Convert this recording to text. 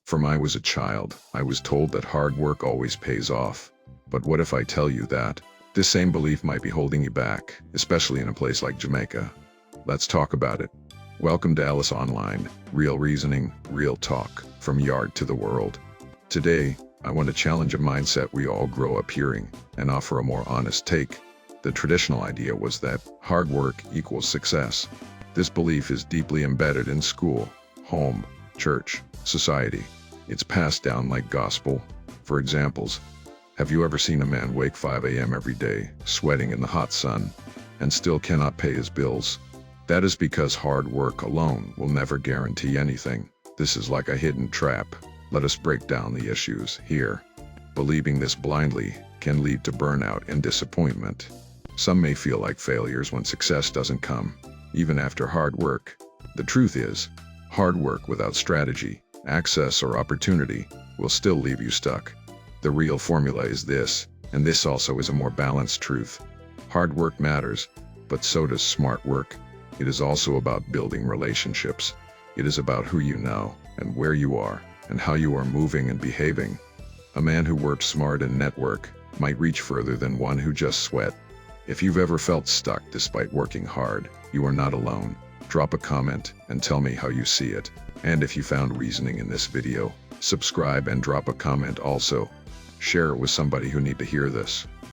From I was a child, I was told that hard work always pays off. But what if I tell you that this same belief might be holding you back, especially in a place like Jamaica? Let's talk about it. Welcome to Ellis Online, real reasoning, real talk, from yard to the world. Today, I want to challenge a mindset we all grow up hearing and offer a more honest take. The traditional idea was that hard work equals success. This belief is deeply embedded in school, home, church, society. It's passed down like gospel. For examples, have you ever seen a man wake 5 a.m. every day, sweating in the hot sun, and still cannot pay his bills? That is because hard work alone will never guarantee anything. This is like a hidden trap. Let us break down the issues here. Believing this blindly can lead to burnout and disappointment. Some may feel like failures when success doesn't come, even after hard work. The truth is, hard work without strategy, access, or opportunity will still leave you stuck. The real formula is this, and this also is a more balanced truth. Hard work matters, but so does smart work. It is also about building relationships. It is about who you know, and where you are, and how you are moving and behaving. A man who works smart and network might reach further than one who just sweat. If you've ever felt stuck despite working hard, you are not alone. Drop a comment and tell me how you see it. And if you found reasoning in this video, subscribe and drop a comment also. Share it with somebody who needs to hear this.